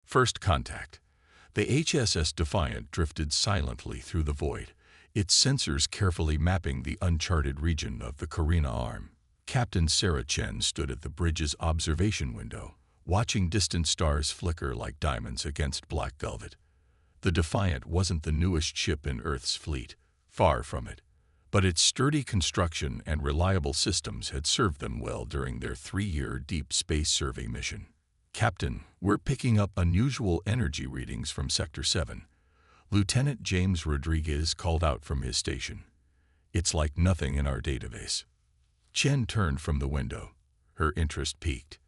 First contact. The HSS Defiant drifted silently through the void, its sensors carefully mapping the uncharted region of the Carina Arm. Captain Sarah Chen stood at the bridge's observation window, watching distant stars flicker like diamonds against black velvet. The Defiant wasn't the newest ship in Earth's fleet, far from it, but its sturdy construction and reliable systems had served them well during their 3-year deep space survey mission. "Captain, we're picking up unusual energy readings from Sector 7. Lieutenant James Rodriguez called out from his station. "It's like nothing in our database." Chen turned from the window. Her interest peaked.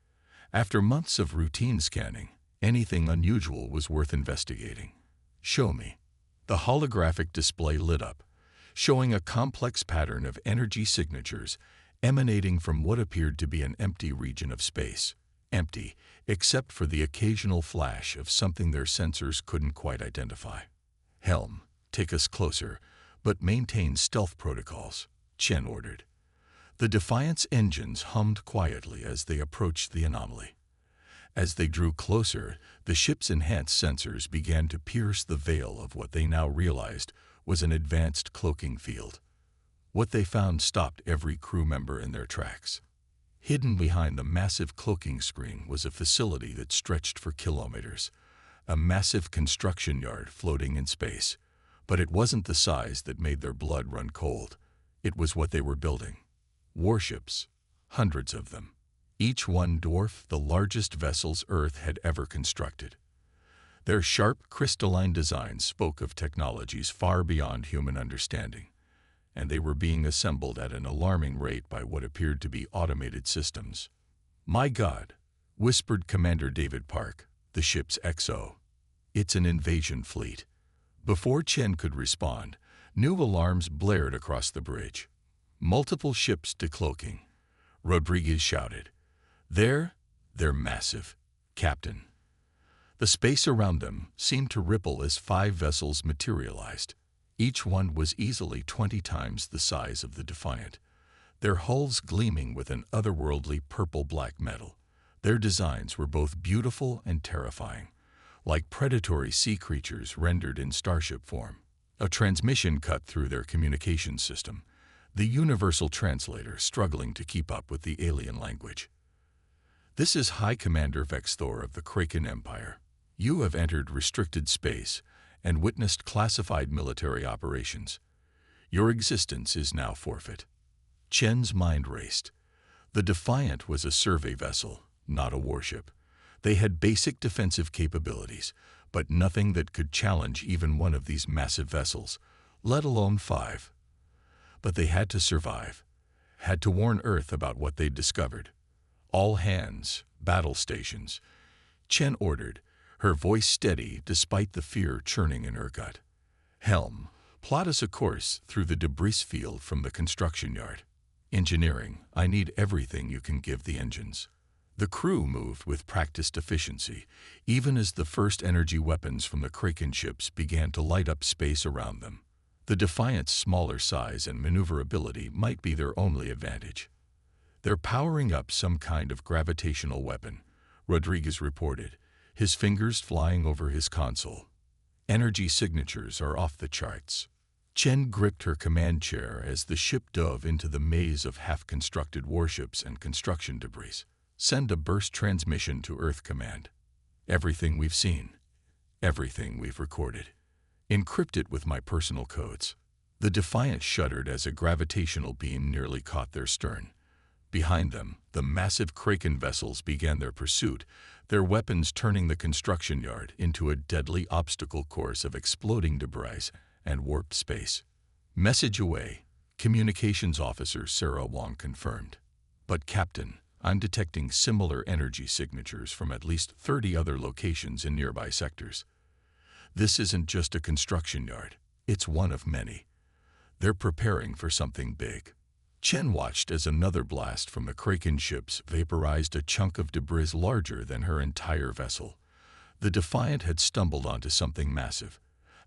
After months of routine scanning, anything unusual was worth investigating. "Show me." The holographic display lit up, showing a complex pattern of energy signatures emanating from what appeared to be an empty region of space. Empty, except for the occasional flash of something their sensors couldn't quite identify. "Helm, take us closer, but maintain stealth protocols," Chen ordered. The Defiant's engines hummed quietly as they approached the anomaly. As they drew closer, the ship's enhanced sensors began to pierce the veil of what they now realized was an advanced cloaking field. What they found stopped every crew member in their tracks. Hidden behind the massive cloaking screen was a facility that stretched for kilometers, a massive construction yard floating in space. But it wasn't the size that made their blood run cold. It was what they were building. Warships, hundreds of them. Each one dwarfed the largest vessels Earth had ever constructed. Their sharp, crystalline designs spoke of technologies far beyond human understanding, and they were being assembled at an alarming rate by what appeared to be automated systems. "My God," whispered Commander David Park, the ship's XO. "It's an invasion fleet." Before Chen could respond, new alarms blared across the bridge. "Multiple ships decloaking," Rodriguez shouted. They're massive, Captain." The space around them seemed to ripple as 5 vessels materialized. Each one was easily 20 times the size of the Defiant, their hulls gleaming with an otherworldly purple-black metal. Their designs were both beautiful and terrifying, like predatory sea creatures rendered in starship form. A transmission cut through their communication system, the universal translator struggling to keep up with the alien language. "This is High Commander Vexthor of the Kraken Empire. You have entered restricted space and witnessed classified military operations. Your existence is now forfeit." Chen's mind raced. The Defiant was a survey vessel, not a warship. They had basic defensive capabilities, but nothing that could challenge even one of these massive vessels, let alone 5. But they had to survive, had to warn Earth about what they'd discovered. "All hands, battle stations," Chen ordered, her voice steady despite the fear churning in her gut. "Helm, plot us a course through the debris field from the construction yard. Engineering, I need everything you can give the engines." The crew moved with practiced efficiency, even as the first energy weapons from the Kraken ships began to light up space around them. The Defiant's smaller size and maneuverability might be their only advantage. "They're powering up some kind of gravitational weapon," Rodriguez reported, his fingers flying over his console. "Energy signatures are off the charts." Chen gripped her command chair as the ship dove into the maze of half-constructed warships and construction debris. "Send a burst transmission to Earth Command. Everything we've seen, everything we've recorded. Encrypt it with my personal codes." The Defiant shuddered as a gravitational beam nearly caught their stern. Behind them, the massive Kraken vessels began their pursuit, their weapons turning the construction yard into a deadly obstacle course of exploding debris and warped space. "Message away," Communications Officer Sarah Wong confirmed. "But Captain, I'm detecting similar energy signatures from at least 30 other locations in nearby sectors. This isn't just a construction yard, it's one of many. They're preparing for something big." Chen watched as another blast from the Kraken ships vaporized a chunk of debris larger than her entire vessel. The Defiant had stumbled onto something massive,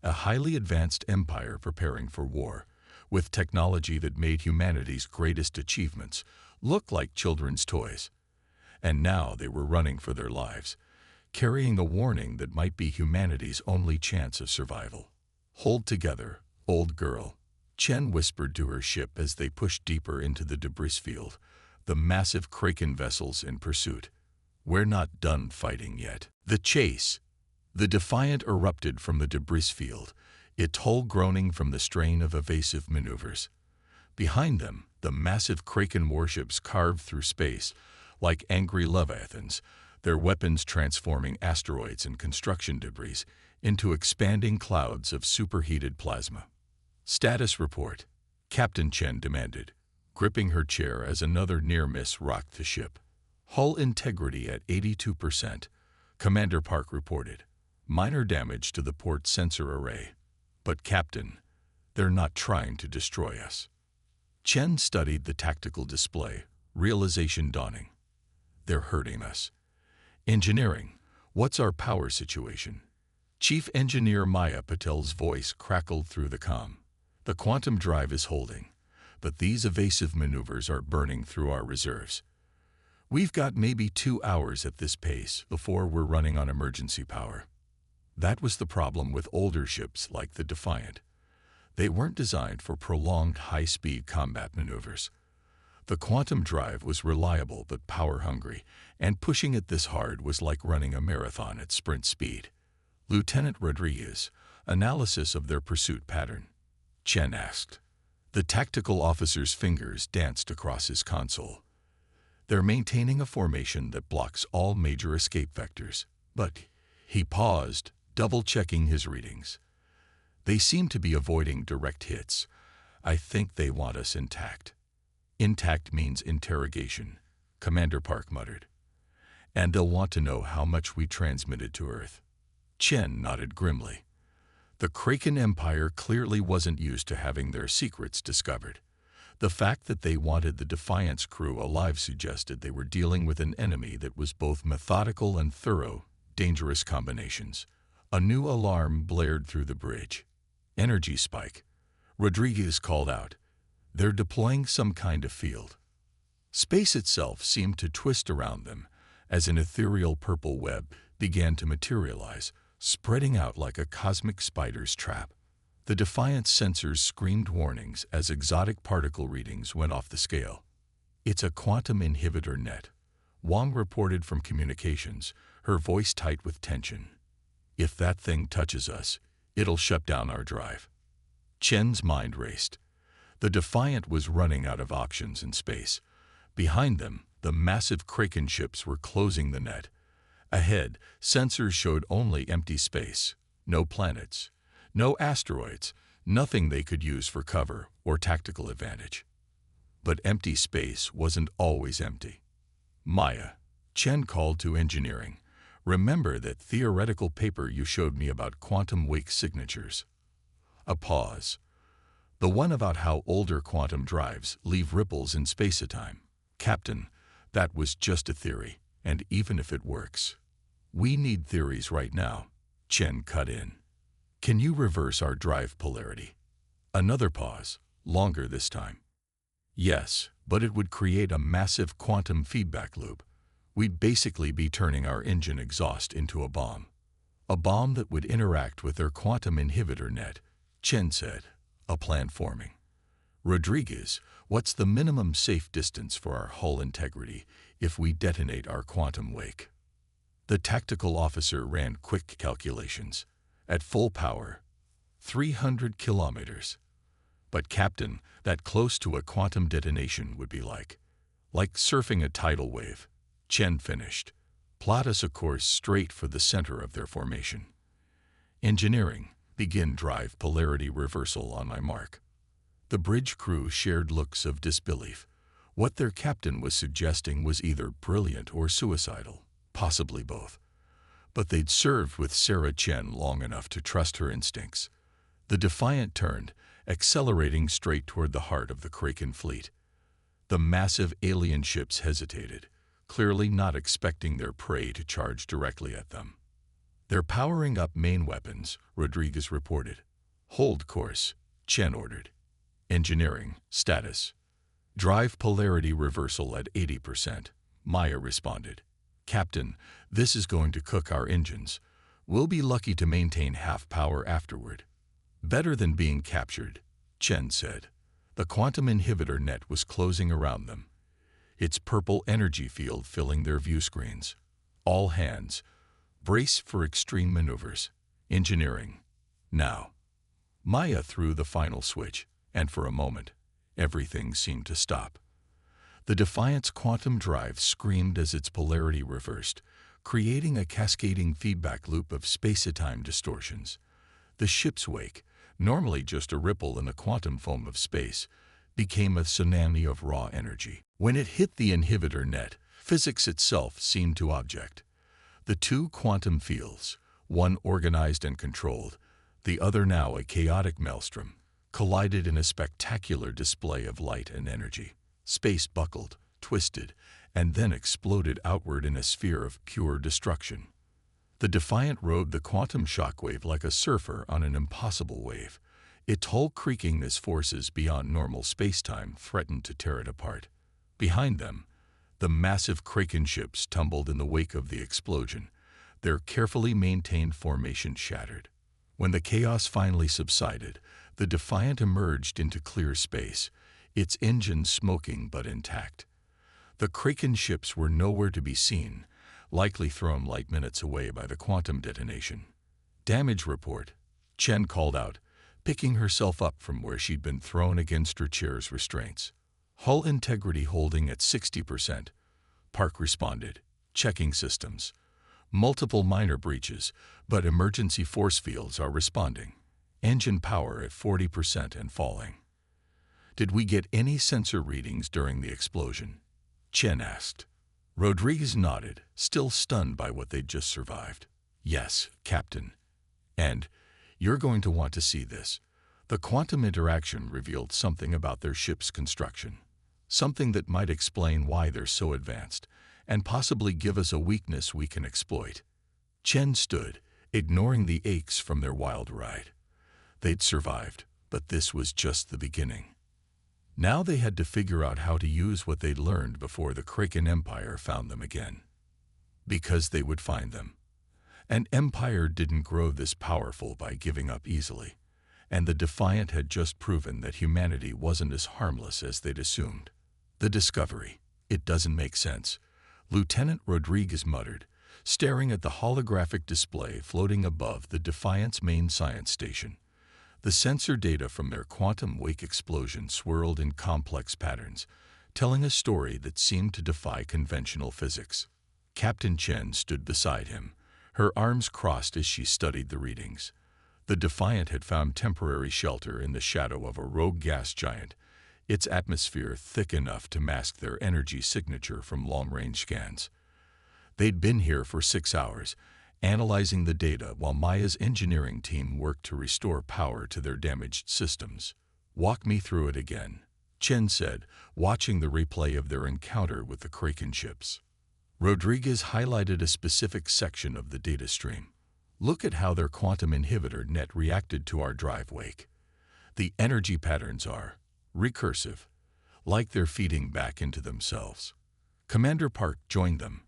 a highly advanced empire preparing for war, with technology that made humanity's greatest achievements look like children's toys. And now they were running for their lives. carrying a warning that might be humanity's only chance of survival. "Hold together, old girl," Chen whispered to her ship as they pushed deeper into the debris field, the massive Kraken vessels in pursuit. "We're not done fighting yet." The chase. The Defiant erupted from the debris field, its hull groaning from the strain of evasive maneuvers. Behind them, the massive Kraken warships carved through space like angry leviathans, their weapons transforming asteroids and construction debris into expanding clouds of superheated plasma. "Status report," Captain Chen demanded, gripping her chair as another near-miss rocked the ship. "Hull integrity at 82%, Commander Park reported. "Minor damage to the port sensor array. But Captain, they're not trying to destroy us." Chen studied the tactical display, realization dawning. "They're hurting us." "Engineering, what's our power situation?" Chief Engineer Maya Patel's voice crackled through the comm. "The quantum drive is holding, but these evasive maneuvers are burning through our reserves. We've got maybe 2 hours at this pace before we're running on emergency power." That was the problem with older ships like the Defiant. They weren't designed for prolonged high-speed combat maneuvers. The quantum drive was reliable but power-hungry, and pushing it this hard was like running a marathon at sprint speed. "Lieutenant Rodriguez, analysis of their pursuit pattern?" Chen asked. The tactical officer's fingers danced across his console. "They're maintaining a formation that blocks all major escape vectors, but..." He paused, double-checking his readings. "They seem to be avoiding direct hits. I think they want us intact." "Intact means interrogation," Commander Park muttered. "And they'll want to know how much we transmitted to Earth." Chen nodded grimly. The Kraken Empire clearly wasn't used to having their secrets discovered. The fact that they wanted the Defiant's crew alive suggested they were dealing with an enemy that was both methodical and thorough, dangerous combinations. A new alarm blared through the bridge. "Energy spike," Rodriguez called out. "They're deploying some kind of field." Space itself seemed to twist around them as an ethereal purple web began to materialize, spreading out like a cosmic spider's trap. The Defiant sensors screamed warnings as exotic particle readings went off the scale. "It's a quantum inhibitor net," Wong reported from communications, her voice tight with tension. "If that thing touches us, it'll shut down our drive." Chen's mind raced. The Defiant was running out of options in space. Behind them, the massive Kraken ships were closing the net. Ahead, sensors showed only empty space. No planets, no asteroids, nothing they could use for cover or tactical advantage. But empty space wasn't always empty. "Maya," Chen called to engineering, "remember that theoretical paper you showed me about quantum wake signatures?" A pause. "The one about how older quantum drives leave ripples in space-time." "Captain, that was just a theory, and even if it works, we need theories right now," Chen cut in. "Can you reverse our drive polarity?" Another pause, longer this time. "Yes, but it would create a massive quantum feedback loop. We'd basically be turning our engine exhaust into a bomb. A bomb that would interact with their quantum inhibitor net," Chen said, a plan forming. "Rodriguez, what's the minimum safe distance for our hull integrity if we detonate our quantum wake?" The tactical officer ran quick calculations. "At full power, 300 kilometers. But Captain, that close to a quantum detonation would be like surfing a tidal wave." Chen finished. "Plot us a course straight for the center of their formation." "Engineering, begin drive polarity reversal on my mark." The bridge crew shared looks of disbelief. What their captain was suggesting was either brilliant or suicidal, possibly both. But they'd served with Sarah Chen long enough to trust her instincts. The Defiant turned, accelerating straight toward the heart of the Kraken fleet. The massive alien ships hesitated, clearly not expecting their prey to charge directly at them. "They're powering up main weapons," Rodriguez reported. "Hold course," Chen ordered. "Engineering, status." "Drive polarity reversal at 80%, Maya responded. "Captain, this is going to cook our engines. We'll be lucky to maintain half power afterward." "Better than being captured," Chen said. The quantum inhibitor net was closing around them, its purple energy field filling their view screens. "All hands, brace for extreme maneuvers. Engineering, now." Maya threw the final switch, and for a moment, everything seemed to stop. The Defiant's quantum drive screamed as its polarity reversed, creating a cascading feedback loop of space-time distortions. The ship's wake, normally just a ripple in the quantum foam of space, became a tsunami of raw energy. When it hit the inhibitor net, physics itself seemed to object. The two quantum fields, one organized and controlled, the other now a chaotic maelstrom, collided in a spectacular display of light and energy. Space buckled, twisted, and then exploded outward in a sphere of pure destruction. The Defiant rode the quantum shockwave like a surfer on an impossible wave. Its hull creaking as forces beyond normal spacetime threatened to tear it apart. Behind them, the massive Kraken ships tumbled in the wake of the explosion, their carefully maintained formation shattered. When the chaos finally subsided, the Defiant emerged into clear space, its engines smoking but intact. The Kraken ships were nowhere to be seen, likely thrown light minutes away by the quantum detonation. "Damage report," Chen called out, picking herself up from where she'd been thrown against her chair's restraints. "Hull integrity holding at 60%. Park responded, checking systems. Multiple minor breaches, but emergency force fields are responding. Engine power at 40% and falling." "Did we get any sensor readings during the explosion?" Chen asked. Rodriguez nodded, still stunned by what they'd just survived. "Yes, Captain. And you're going to want to see this." The quantum interaction revealed something about their ship's construction. Something that might explain why they're so advanced, and possibly give us a weakness we can exploit. Chen stood, ignoring the aches from their wild ride. They'd survived, but this was just the beginning. Now they had to figure out how to use what they'd learned before the Kraken Empire found them again. Because they would find them. An empire didn't grow this powerful by giving up easily, and the Defiant had just proven that humanity wasn't as harmless as they'd assumed. "The discovery. It doesn't make sense," Lieutenant Rodriguez muttered, staring at the holographic display floating above the Defiant's main science station. The sensor data from their quantum wake explosion swirled in complex patterns, telling a story that seemed to defy conventional physics. Captain Chen stood beside him, her arms crossed as she studied the readings. The Defiant had found temporary shelter in the shadow of a rogue gas giant, its atmosphere thick enough to mask their energy signature from long-range scans. They'd been here for 6 hours, analyzing the data while Maya's engineering team worked to restore power to their damaged systems. "Walk me through it again," Chen said, watching the replay of their encounter with the Kraken ships. Rodriguez highlighted a specific section of the data stream. "Look at how their quantum inhibitor net reacted to our drive wake. The energy patterns are recursive, like they're feeding back into themselves." Commander Park joined them,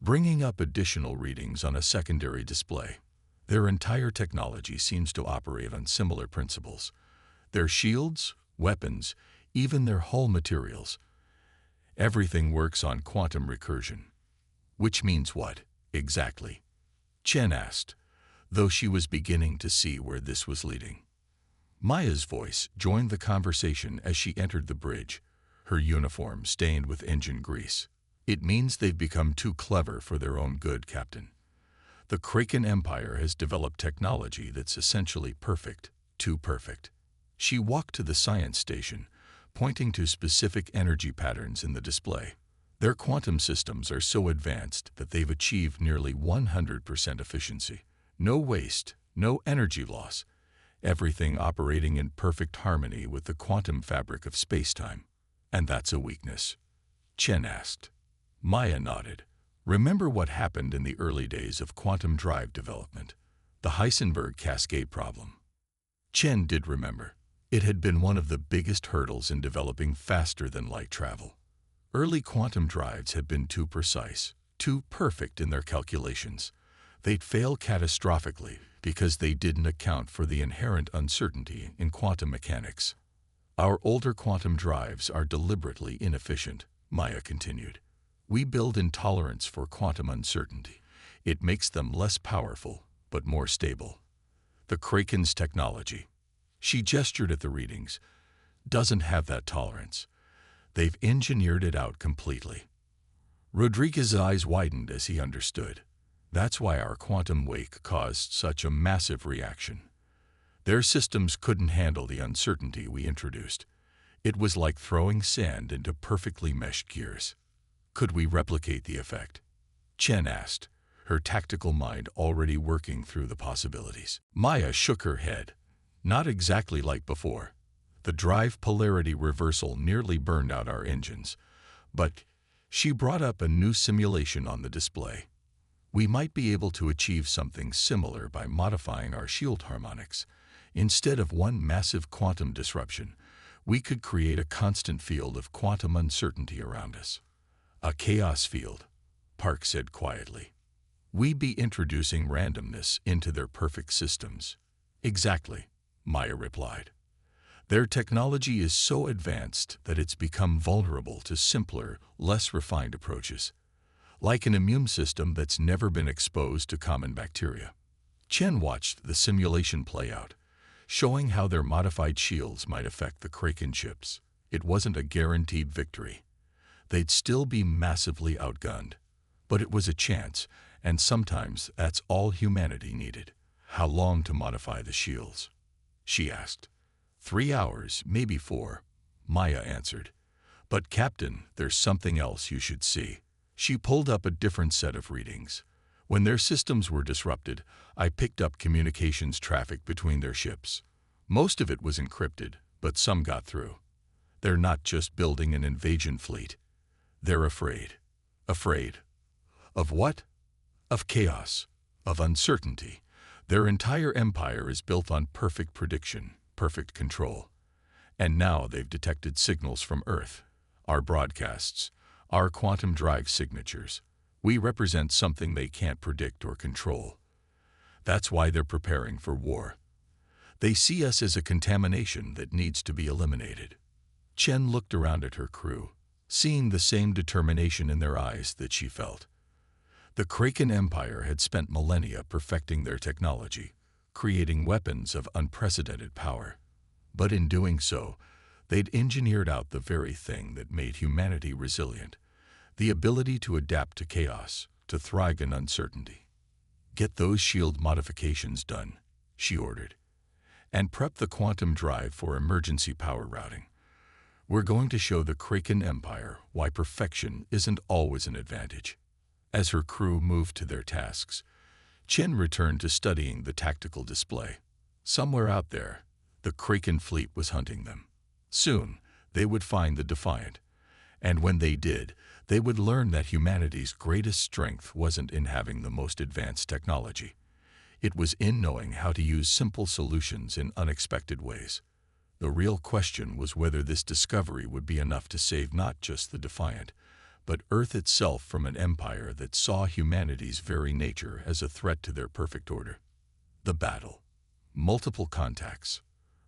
bringing up additional readings on a secondary display. Their entire technology seems to operate on similar principles. Their shields, weapons, even their hull materials. Everything works on quantum recursion. "Which means what, exactly?" Chen asked, though she was beginning to see where this was leading. Maya's voice joined the conversation as she entered the bridge, her uniform stained with engine grease. "It means they've become too clever for their own good, Captain. The Kraken Empire has developed technology that's essentially perfect, too perfect." She walked to the science station, pointing to specific energy patterns in the display. "Their quantum systems are so advanced that they've achieved nearly 100% efficiency. No waste, no energy loss. Everything operating in perfect harmony with the quantum fabric of spacetime. And that's a weakness?" Chen asked. Maya nodded. "Remember what happened in the early days of quantum drive development? The Heisenberg cascade problem." Chen did remember. It had been one of the biggest hurdles in developing faster-than-light travel. Early quantum drives had been too precise, too perfect in their calculations. They'd fail catastrophically because they didn't account for the inherent uncertainty in quantum mechanics. Our older quantum drives are deliberately inefficient, Maya continued. We build in tolerance for quantum uncertainty. It makes them less powerful, but more stable. The Kraken's technology, she gestured at the readings, doesn't have that tolerance. They've engineered it out completely. Rodriguez's eyes widened as he understood. That's why our quantum wake caused such a massive reaction. Their systems couldn't handle the uncertainty we introduced. It was like throwing sand into perfectly meshed gears. Could we replicate the effect? Chen asked, her tactical mind already working through the possibilities. Maya shook her head. Not exactly like before. The drive polarity reversal nearly burned out our engines, but she brought up a new simulation on the display. We might be able to achieve something similar by modifying our shield harmonics. Instead of one massive quantum disruption, we could create a constant field of quantum uncertainty around us. A chaos field, Park said quietly. We'd be introducing randomness into their perfect systems. Exactly, Maya replied. Their technology is so advanced that it's become vulnerable to simpler, less refined approaches, like an immune system that's never been exposed to common bacteria. Chen watched the simulation play out, showing how their modified shields might affect the Kraken ships. It wasn't a guaranteed victory. They'd still be massively outgunned. But it was a chance, and sometimes that's all humanity needed. How long to modify the shields? She asked. 3 hours, maybe 4, Maya answered. But Captain, there's something else you should see. She pulled up a different set of readings. When their systems were disrupted, I picked up communications traffic between their ships. Most of it was encrypted, but some got through. They're not just building an invasion fleet. They're afraid. Afraid. Of what? Of chaos. Of uncertainty. Their entire empire is built on perfect prediction, perfect control. And now they've detected signals from Earth, our broadcasts, our quantum drive signatures. We represent something they can't predict or control. That's why they're preparing for war. They see us as a contamination that needs to be eliminated. Chen looked around at her crew, seeing the same determination in their eyes that she felt. The Kraken Empire had spent millennia perfecting their technology, creating weapons of unprecedented power. But in doing so, they'd engineered out the very thing that made humanity resilient, the ability to adapt to chaos, to thrive in uncertainty. Get those shield modifications done, she ordered, and prep the quantum drive for emergency power routing. We're going to show the Kraken Empire why perfection isn't always an advantage. As her crew moved to their tasks, Chen returned to studying the tactical display. Somewhere out there, the Kraken fleet was hunting them. Soon, they would find the Defiant, and when they did, they would learn that humanity's greatest strength wasn't in having the most advanced technology. It was in knowing how to use simple solutions in unexpected ways. The real question was whether this discovery would be enough to save not just the Defiant, but Earth itself from an empire that saw humanity's very nature as a threat to their perfect order. The battle. Multiple contacts.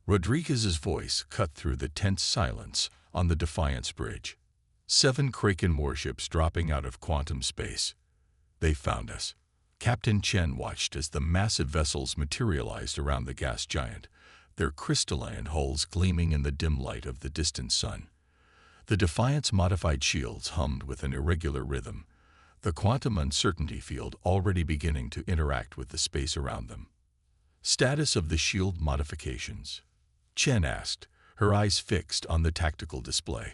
Rodriguez's voice cut through the tense silence on the Defiant's bridge. 7 Kraken warships dropping out of quantum space. They found us. Captain Chen watched as the massive vessels materialized around the gas giant, their crystalline hulls gleaming in the dim light of the distant sun. The Defiant's modified shields hummed with an irregular rhythm, the quantum uncertainty field already beginning to interact with the space around them. Status of the shield modifications? Chen asked, her eyes fixed on the tactical display.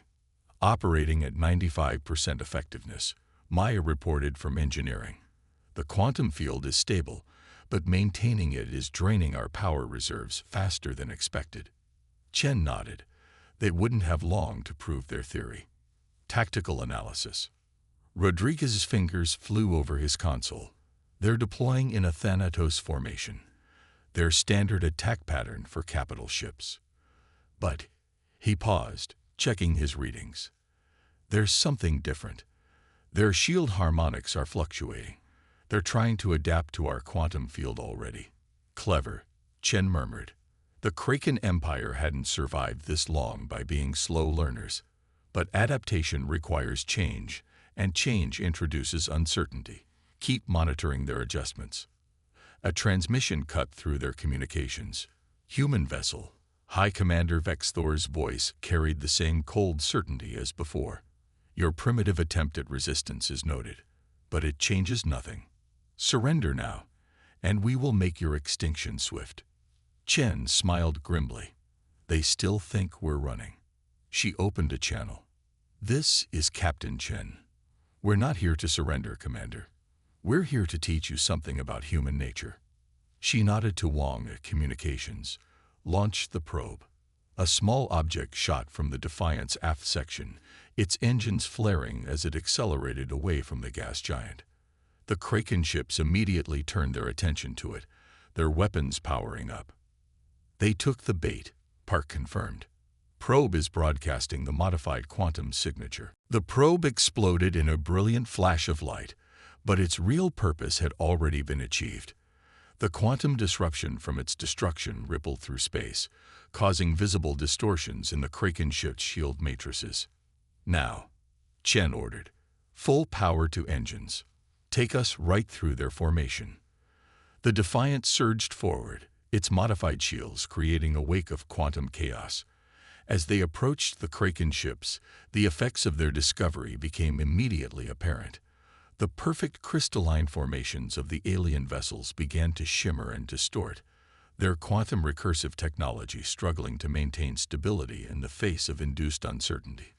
Operating at 95% effectiveness, Maya reported from engineering. The quantum field is stable, but maintaining it is draining our power reserves faster than expected. Chen nodded. They wouldn't have long to prove their theory. Tactical analysis. Rodriguez's fingers flew over his console. They're deploying in a Thanatos formation, their standard attack pattern for capital ships. But he paused, checking his readings. There's something different. Their shield harmonics are fluctuating. They're trying to adapt to our quantum field already. Clever, Chen murmured. The Kraken Empire hadn't survived this long by being slow learners. But adaptation requires change, and change introduces uncertainty. Keep monitoring their adjustments. A transmission cut through their communications. Human vessel. High Commander Vexthor's voice carried the same cold certainty as before. Your primitive attempt at resistance is noted, but it changes nothing. Surrender now, and we will make your extinction swift. Chen smiled grimly. They still think we're running. She opened a channel. This is Captain Chen. We're not here to surrender, Commander. We're here to teach you something about human nature. She nodded to Wang at Communications. Launched the probe. A small object shot from the Defiant's aft section, its engines flaring as it accelerated away from the gas giant. The Kraken ships immediately turned their attention to it, their weapons powering up. They took the bait, Park confirmed. Probe is broadcasting the modified quantum signature. The probe exploded in a brilliant flash of light, but its real purpose had already been achieved. The quantum disruption from its destruction rippled through space, causing visible distortions in the Kraken ship's shield matrices. Now, Chen ordered, full power to engines. Take us right through their formation. The Defiant surged forward, its modified shields creating a wake of quantum chaos. As they approached the Kraken ships, the effects of their discovery became immediately apparent. The perfect crystalline formations of the alien vessels began to shimmer and distort, their quantum recursive technology struggling to maintain stability in the face of induced uncertainty.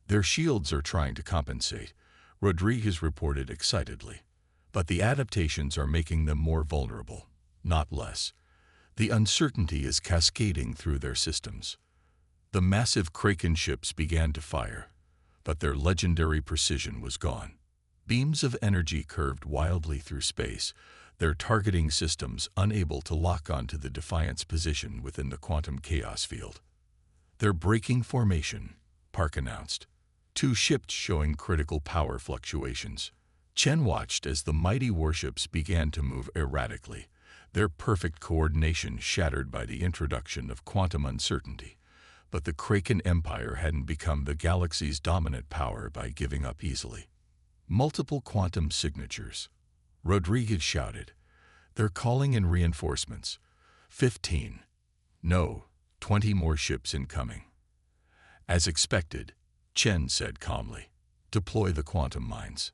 Their shields are trying to compensate, Rodriguez reported excitedly. But the adaptations are making them more vulnerable, not less. The uncertainty is cascading through their systems. The massive Kraken ships began to fire, but their legendary precision was gone. Beams of energy curved wildly through space, their targeting systems unable to lock onto the Defiant's position within the quantum chaos field. They're breaking formation, Park announced. 2 ships showing critical power fluctuations. Chen watched as the mighty warships began to move erratically, their perfect coordination shattered by the introduction of quantum uncertainty. But the Kraken Empire hadn't become the galaxy's dominant power by giving up easily. Multiple quantum signatures. Rodriguez shouted. They're calling in reinforcements. 15. No, 20 more ships incoming. As expected, Chen said calmly. Deploy the quantum mines.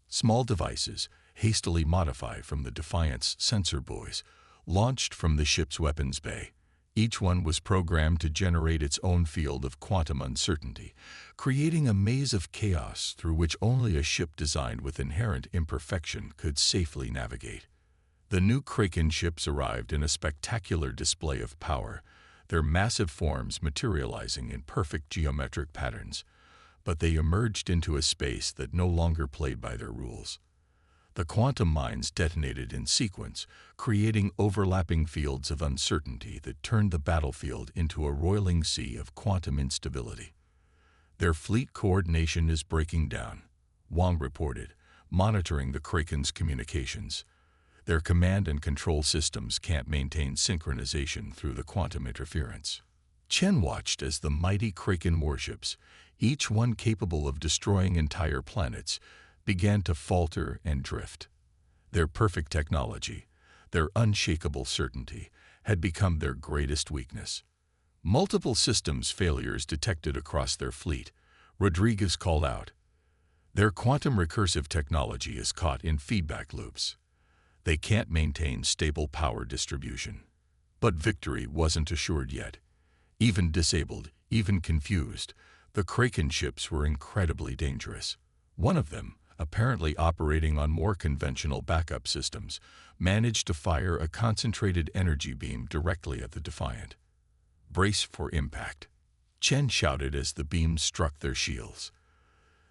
Small devices, hastily modified from the Defiant's sensor buoys, launched from the ship's weapons bay. Each one was programmed to generate its own field of quantum uncertainty, creating a maze of chaos through which only a ship designed with inherent imperfection could safely navigate. The new Kraken ships arrived in a spectacular display of power, their massive forms materializing in perfect geometric patterns. But they emerged into a space that no longer played by their rules. The quantum mines detonated in sequence, creating overlapping fields of uncertainty that turned the battlefield into a roiling sea of quantum instability. Their fleet coordination is breaking down, Wang reported, monitoring the Kraken's communications. Their command and control systems can't maintain synchronization through the quantum interference. Chen watched as the mighty Kraken warships, each one capable of destroying entire planets, began to falter and drift. Their perfect technology, their unshakable certainty, had become their greatest weakness. Multiple systems failures detected across their fleet, Rodriguez called out. Their quantum recursive technology is caught in feedback loops. They can't maintain stable power distribution. But victory wasn't assured yet. Even disabled, even confused, the Kraken ships were incredibly dangerous. One of them, apparently operating on more conventional backup systems, managed to fire a concentrated energy beam directly at the Defiant. Brace for impact, Chen shouted as the beam struck their shields.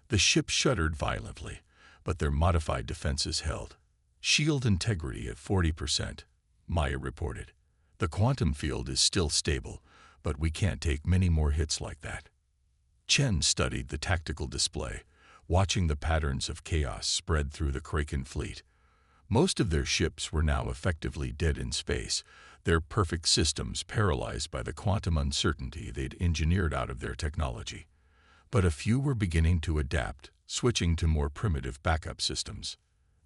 The ship shuddered violently, but their modified defenses held. Shield integrity at 40%, Maya reported. The quantum field is still stable, but we can't take many more hits like that. Chen studied the tactical display, watching the patterns of chaos spread through the Kraken fleet. Most of their ships were now effectively dead in space, their perfect systems paralyzed by the quantum uncertainty they'd engineered out of their technology. But a few were beginning to adapt, switching to more primitive backup systems.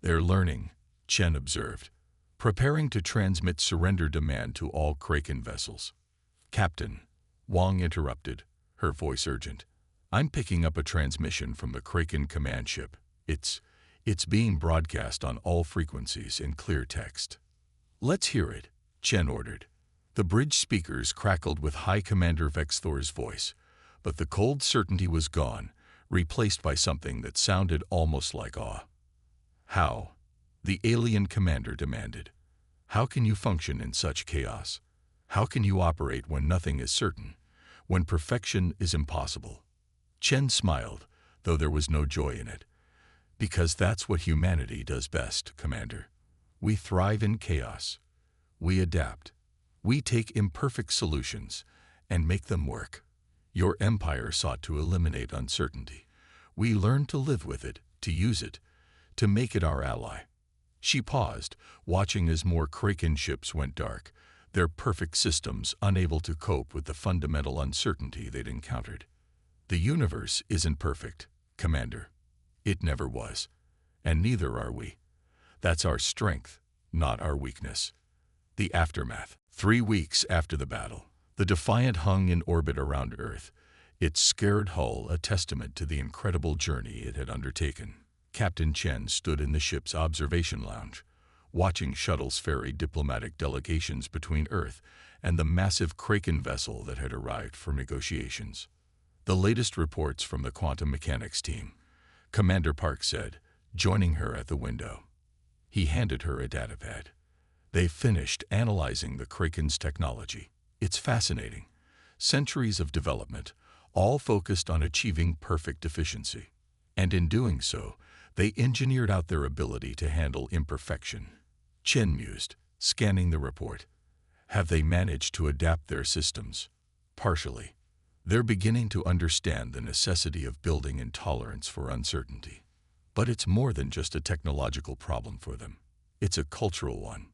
"They're learning," Chen observed, preparing to transmit surrender demand to all Kraken vessels. "Captain," Wang interrupted, her voice urgent. "I'm picking up a transmission from the Kraken command ship. It's being broadcast on all frequencies in clear text." "Let's hear it," Chen ordered. The bridge speakers crackled with High Commander Vexthor's voice, but the cold certainty was gone, replaced by something that sounded almost like awe. "How?" the alien commander demanded. "How can you function in such chaos? How can you operate when nothing is certain, when perfection is impossible?" Chen smiled, though there was no joy in it. "Because that's what humanity does best, Commander. We thrive in chaos. We adapt. We take imperfect solutions and make them work. Your empire sought to eliminate uncertainty. We learned to live with it, to use it, to make it our ally." She paused, watching as more Kraken ships went dark, their perfect systems unable to cope with the fundamental uncertainty they'd encountered. "The universe isn't perfect, Commander. It never was. And neither are we. That's our strength, not our weakness." The aftermath. 3 weeks after the battle, the Defiant hung in orbit around Earth, its scared hull a testament to the incredible journey it had undertaken. Captain Chen stood in the ship's observation lounge, watching shuttles ferry diplomatic delegations between Earth and the massive Kraken vessel that had arrived for negotiations. "The latest reports from the quantum mechanics team," Commander Park said, joining her at the window. He handed her a datapad. "They've finished analyzing the Kraken's technology. It's fascinating. Centuries of development, all focused on achieving perfect efficiency. And in doing so, they engineered out their ability to handle imperfection." Chen mused, scanning the report. "Have they managed to adapt their systems?" "Partially. They're beginning to understand the necessity of building in tolerance for uncertainty. But it's more than just a technological problem for them. It's a cultural one."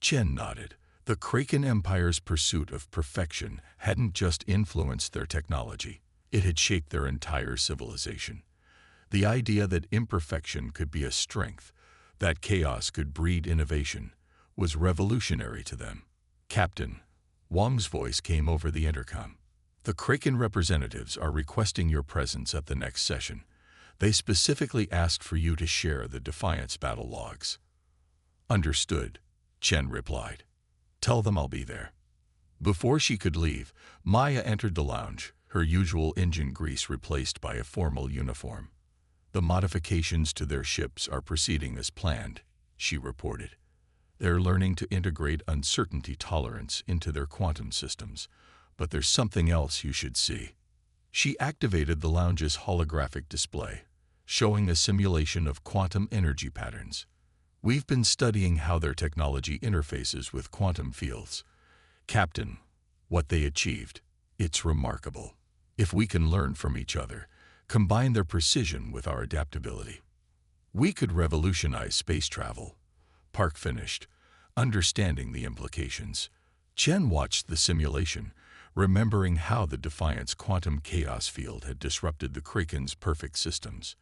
Chen nodded. The Kraken Empire's pursuit of perfection hadn't just influenced their technology, it had shaped their entire civilization. The idea that imperfection could be a strength, that chaos could breed innovation, was revolutionary to them. "Captain," Wang's voice came over the intercom. "The Kraken representatives are requesting your presence at the next session. They specifically asked for you to share the Defiance battle logs." "Understood," Chen replied. "Tell them I'll be there." Before she could leave, Maya entered the lounge, her usual engine grease replaced by a formal uniform. "The modifications to their ships are proceeding as planned," she reported. "They're learning to integrate uncertainty tolerance into their quantum systems. But there's something else you should see." She activated the lounge's holographic display, showing a simulation of quantum energy patterns. "We've been studying how their technology interfaces with quantum fields. Captain, what they achieved, it's remarkable. If we can learn from each other, combine their precision with our adaptability, we could revolutionize space travel." Park finished, understanding the implications. Chen watched the simulation, remembering how the Defiance quantum chaos field had disrupted the Kraken's perfect systems.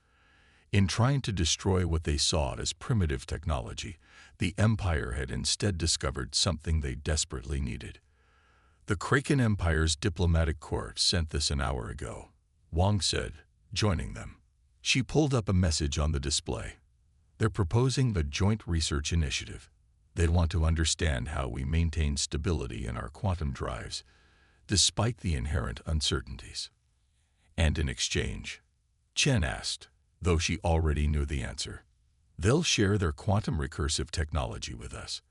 In trying to destroy what they saw as primitive technology, the Empire had instead discovered something they desperately needed. "The Kraken Empire's diplomatic corps sent this an hour ago," Wang said, joining them. She pulled up a message on the display. "They're proposing the Joint Research Initiative. They'd want to understand how we maintain stability in our quantum drives, despite the inherent uncertainties." "And in exchange?" Chen asked, though she already knew the answer. "They'll share their quantum recursive technology with us.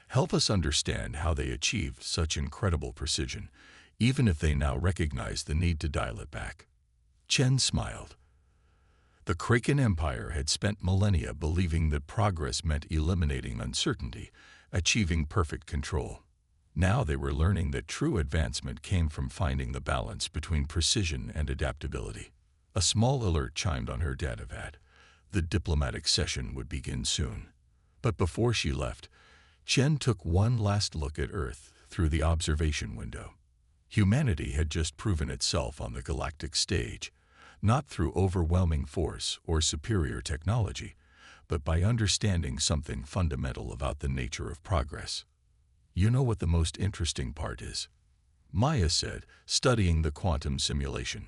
Help us understand how they achieved such incredible precision, even if they now recognize the need to dial it back." Chen smiled. The Kraken Empire had spent millennia believing that progress meant eliminating uncertainty, achieving perfect control. Now they were learning that true advancement came from finding the balance between precision and adaptability. A small alert chimed on her datavat. The diplomatic session would begin soon. But before she left, Chen took one last look at Earth through the observation window. Humanity had just proven itself on the galactic stage, not through overwhelming force or superior technology, but by understanding something fundamental about the nature of progress. You know what the most interesting part is? Maya said, studying the quantum simulation.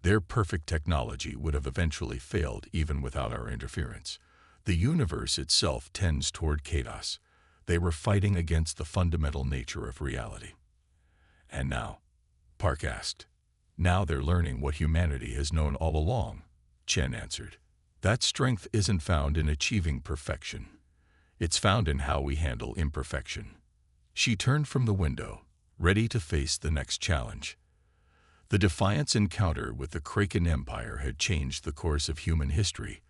Their perfect technology would have eventually failed even without our interference. The universe itself tends toward chaos. They were fighting against the fundamental nature of reality. And now? Park asked. Now they're learning what humanity has known all along, Chen answered. That strength isn't found in achieving perfection. It's found in how we handle imperfection. She turned from the window, ready to face the next challenge. The Defiant's encounter with the Kraken Empire had changed the course of human history,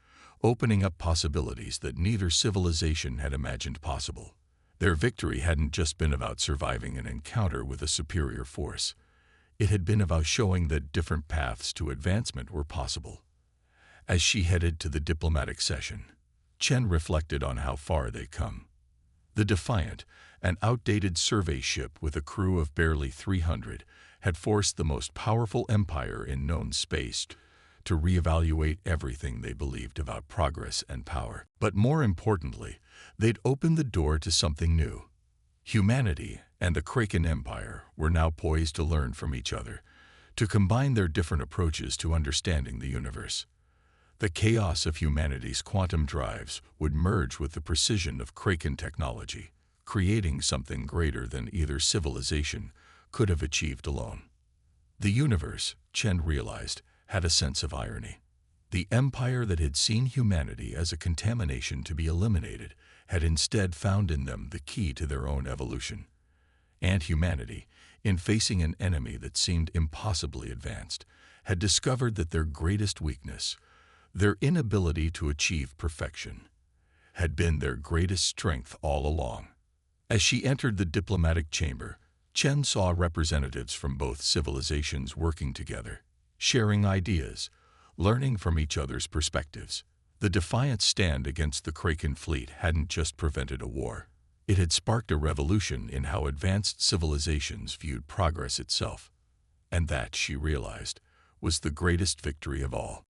opening up possibilities that neither civilization had imagined possible. Their victory hadn't just been about surviving an encounter with a superior force. It had been about showing that different paths to advancement were possible. As she headed to the diplomatic session, Chen reflected on how far they'd come. The Defiant, an outdated survey ship with a crew of barely 300, had forced the most powerful empire in known space to reevaluate everything they believed about progress and power. But more importantly, they'd opened the door to something new. Humanity and the Kraken Empire were now poised to learn from each other, to combine their different approaches to understanding the universe. The chaos of humanity's quantum drives would merge with the precision of Kraken technology, creating something greater than either civilization could have achieved alone. The universe, Chen realized, had a sense of irony. The empire that had seen humanity as a contamination to be eliminated had instead found in them the key to their own evolution. And humanity, in facing an enemy that seemed impossibly advanced, had discovered that their greatest weakness, their inability to achieve perfection, had been their greatest strength all along. As she entered the diplomatic chamber, Chen saw representatives from both civilizations working together, sharing ideas, learning from each other's perspectives. The Defiant's stand against the Kraken fleet hadn't just prevented a war. It had sparked a revolution in how advanced civilizations viewed progress itself. And that, she realized, was the greatest victory of all.